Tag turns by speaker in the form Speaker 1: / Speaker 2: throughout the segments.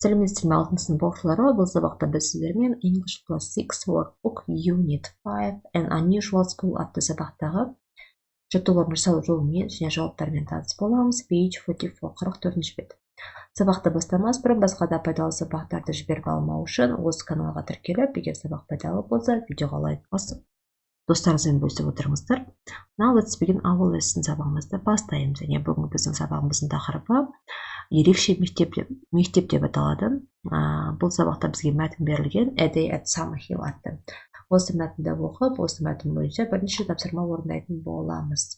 Speaker 1: Сәлеметсіздер ме, 6 сынып оқушылары? Бұл сабақта біз сіздермен English Plus 6 Workbook Unit 5 An Unusual School атты сабақтағы жаттығуларын жасау жолымен және жауаптармен таныс боламыз. Page 44, 44 бет. Сабақты бастамас бұрын басқа да пайдалы сабақтарды жіберіп алмау үшін осы каналға тіркеліп, егер сабақ пайдалы болса, видеоға лайк басып, достарыңызбен бөлісіп отырыңыздар. Now let's begin our lesson. Сабағымызды бастаймыз. Және бүгінгі біздің сабағымыздың тақырыбы ерекше мектеп деп аталады. Бұл сабақта бізге мәтін берілген A Day at Summerhill атты. Осы мәтінді оқып, осы мәтін бойынша бірнеше тапсырма орындайтын боламыз.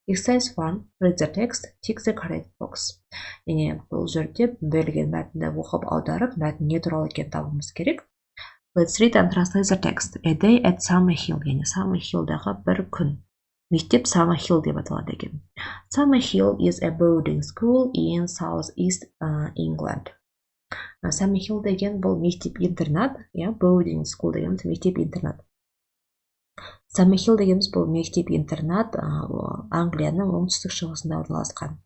Speaker 1: Exercise 1. Read the text, tick the correct box. Яғни бұл жерде берілген мәтінді оқып аударып, мәтін не туралы екенін табуымыз керек. Let's read and translate the text. A day at Summerhill. Яғни Summerhillдағы бір күн. Мектеп Summerhill деп аталады екен. Summerhill is a boarding school in Southeast England. Summerhill деген бұл мектеп-интернат, boarding school дегеніміз мектеп-интернат. Summerhill дегеніміз бұл мектеп-интернат Англияның оңтүстік шығысында орналасқан.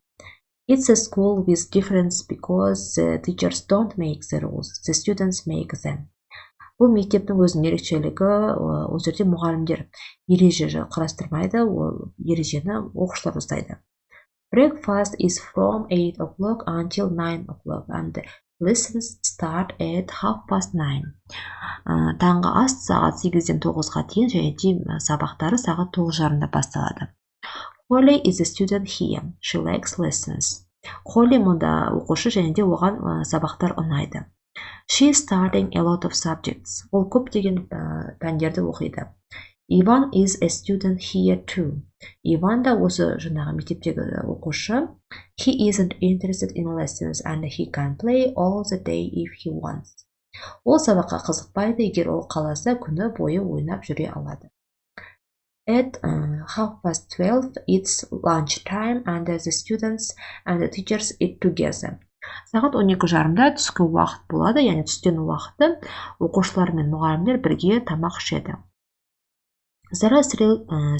Speaker 1: It's a school with difference because the teachers don't make the rules, the students make them. Бұл мектептің өзінің ерекшелігі, ол жерде мұғалімдер ереже құрастырмайды, ол ережені оқушылар ұстайды. Breakfast is from 8 o'clock until 9 o'clock and the lessons start at 9:30. Таңғы ас сағат 8-ден 9-ға дейін және де сабақтары сағат 9:30-да басталады. Holly is a student here. She likes lessons. Holly мұнда оқушы және де оған сабақтар ұнайды. She is studying a lot of subjects. Ол көптеген пәндерді оқиды. Ivan is a student here too. Иван да осы жаңағы мектептегі оқушы. He isn't interested in lessons and he can play all the day if he wants. Ол сабаққа қызықпайды, егер ол қаласа күні бойы ойнап жүре алады. At 12:30 it's lunch time and the students and the teachers eat together. Сағат 12:30-да түскі уақыт болады, яғни түстен уақыты оқушылар мен мұғалімдер бірге тамақ ішеді. There are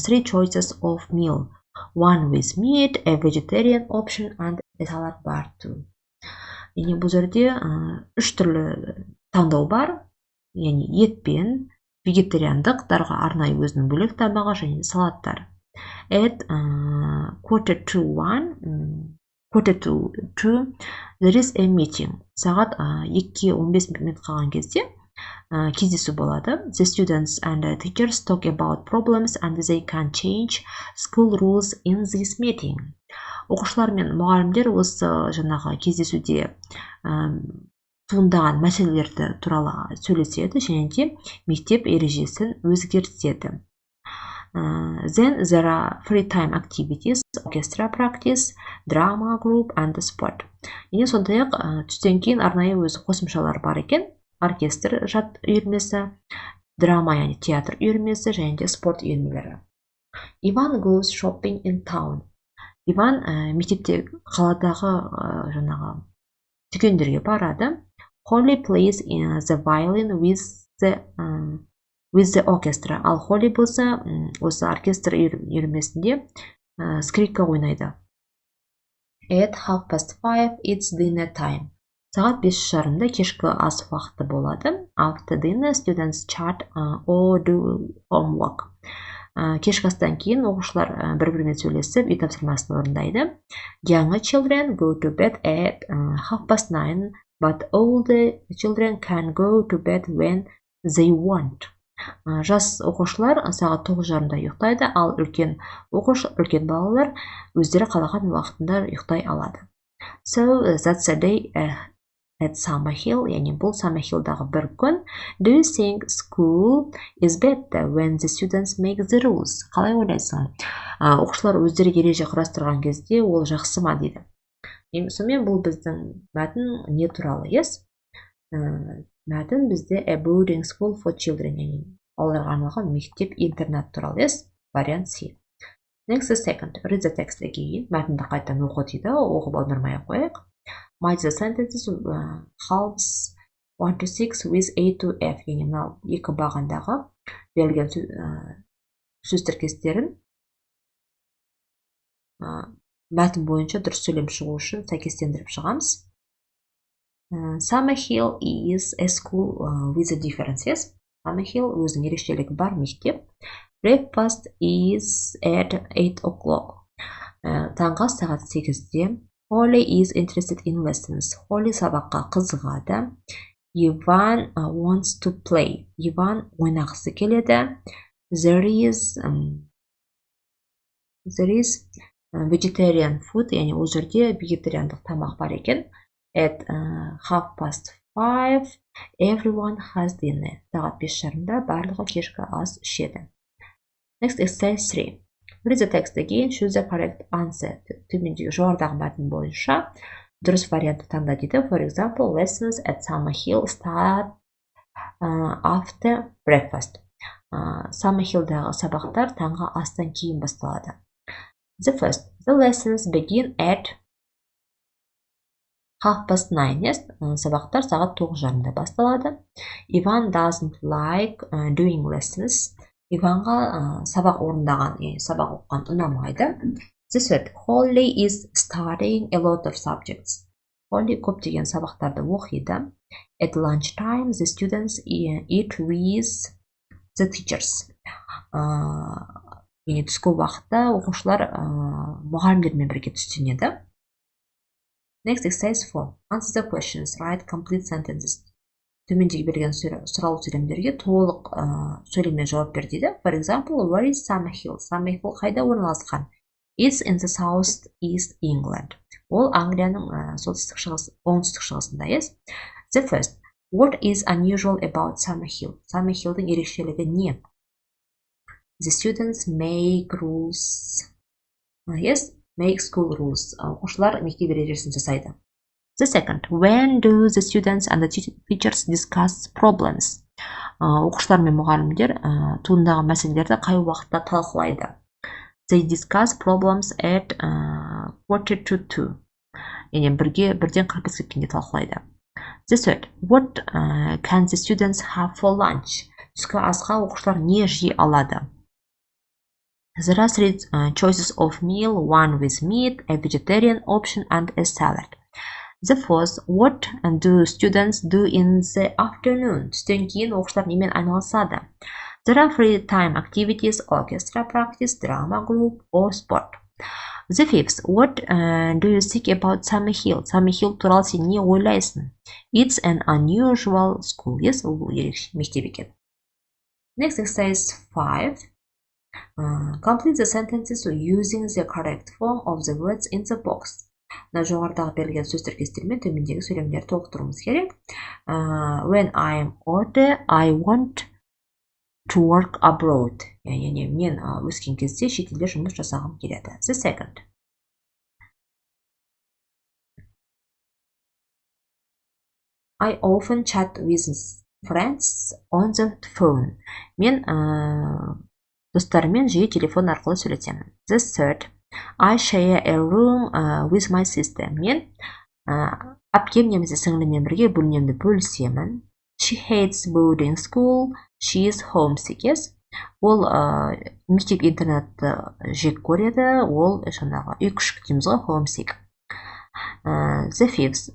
Speaker 1: three choices of meal. One with meat, a vegetarian option and a salad bar too. Яғни бұл жерде 3 түрлі таңдау бар, яғни ет пен вегетариандықтарға арнайы өзінің бөлек тамағы және салаттар. At 1:45 there is a meeting. Сағат 2:15 минут қалған кезде кездесу болады. The students and the teachers talk about problems and they can change school rules in this meeting. Оқушылар мен мұғалімдер осы жаңағы кездесуде туындаған мәселелерді туралы сөйлеседі және де мектеп ережесін өзгертеді. Then there are free time activities, orchestra practice, drama group and sport. Енді сондай-ақ түстен кейін арнайы өзі қосымшалар бар екен. Оркестр жат үйірмесі, драма яғни театр үйірмесі және де спорт үйірмелері. Ivan goes shopping in town. Иван мектепте қаладағы жаңағы дүкендерге барады. Holly plays the violin with the orchestra. Ал Холли болса осы оркестр үйірмесінде скрипка ойнайды. At 5:30 it's dinner time. Сағат 5:30-да кешкі ас уақыты болады. After dinner students chat or do homework. Кешкі астан кейін оқушылар бір-бірімен сөйлесіп үй тапсырмасын орындайды. Young children go to bed at 9:30, but all the children can go to bed when they want. Жас оқушылар сағат 9:30-да ұйықтайды, ал үлкен балалар өздері қалаған уақытында ұйықтай алады. So that's a day at Summerhill, яғни бұл Summerhillдағы бір күн. Do you think school is better when the students make the rules? Қалай ойлайсың? Оқушылар өздері ереже құрастырған кезде ол жақсы ма дейді. Сонымен бұл біздің мәтін не туралы, yes? Мәтін бізде a boarding school for children, яғни оларға арналған мектеп-интернат туралы, yes? Вариант C. Next second, read the text again. Мәтінді қайтадан оқы дейді, оқып аудармай қояйық. Match the sentences halves 1 to 6 with A to F. Яғни мынау екі бағандағы берілген сөз тіркестерін мәтін бойынша дұрыс сөйлем шығу үшін сәйкестендіріп шығамыз. Summerhill is a school with a differences. Summerhill өзінің ерекшелігі бар мектеп. Breakfast is at 8 o'clock. Таңғы сағат 8-де. Holly is interested in lessons. Holly сабаққа қызығады. Иван wants to play. Иван ойнағысы келеді. There is vegetarian food, яғни ол жерде вегетариандық тамақ бар екен. At 5:30, everyone has dinner. Сағат 5:30-да барлығы кешкі ас ішеді. Next, exercise 3. Read the text again, choose the correct answer. Төмендегі жоғарыдағы мәтін бойынша дұрыс вариантты таңда дейді. For example, lessons at Summerhill start after breakfast. Summerhillдағы сабақтар таңғы астан кейін басталады. The lessons begin at 9:30. Сабақтар сағат 9:30-да басталады. Иван doesn't like doing lessons. Иванға сабақ орындаған, сабақ оқыған ұнамайды. Holly is studying a lot of subjects. Holly көптеген сабақтарды оқиды. At lunchtime, the students eat with the teachers. Түскі уақытта оқушылар мұғалімдермен бірге түстенеді. Next, exercise 4. Answer the questions. Write complete sentences. Төмендегі берген сұрау сөйлемдерге толық сөйлеммен жауап бер дейді. For example, where is Summerhill? Summerhill қайда орналасқан? It's in the southeast England. Ол Англияның оңтүстік шығысында. Yes. The first. What is unusual about Summerhill? Summerhillдің ерекшелігі не? The students make rules. Yes, make school rules. Оқушылар мектеп ережесін жасайды. The second, when do the students and the teachers discuss problems? Оқушылар мен мұғалімдер туындаған мәселелерді қай уақытта талқылайды? They discuss problems at 1:45. Яғни бірден 45-ке келгенде талқылайды. The third, what can the students have for lunch? Түскі асқа оқушылар не жей алады? There are 3 choices of meal, one with meat, a vegetarian option, and a salad. The fourth, what do students do in the afternoon? Түстен кейін оқушылар немен айналысады? There are free time activities, orchestra practice, drama group, or sport. The fifth, what do you think about Summerhill? Summerhill туралы сен не ойлайсың? It's an unusual school. Yes, ол ерекше мектеп екен. Next, exercise 5. Complete the sentences using the correct form of the words in the box. Жоғарыдағы берілген сөз тіркестермен төмендегі сөйлемдерді толықтыруымыз керек. When I am older, I want to work abroad. Яғни мен өскен кезде шетелде жұмыс жасағым келеді. The second. I often chat with friends on the phone. Мен достарыммен жиі телефон арқылы сөйлесемін. The third. I share a room with my sister. Мен әпкем немесе сіңліммен бірге бөлмемді бөлісемін. She hates boarding school. She is homesick. Yes. Ол мектеп интернатты жек көреді. Ол жаңағы үй күшік дейміз ғой, homesick. The fifth.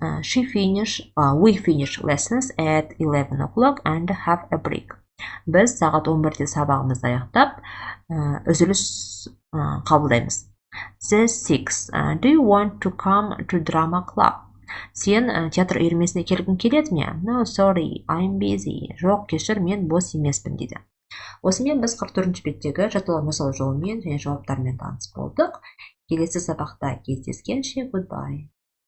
Speaker 1: We finish lessons at 11 o'clock and have a break. Біз сағат 11-де сабағымызды аяқтап, үзіліс қабылдаймыз. The sixth. Do you want to come to drama club? Сен театр үйірмесіне келгің келеді ме? No, sorry, I'm busy. Жоқ, кешір, мен бос емеспін дейді. Осымен біз 44-ші беттегі жаттығулар жасау жолымен және жауаптармен таныс болдық. Келесі сабақта кездескенше, goodbye.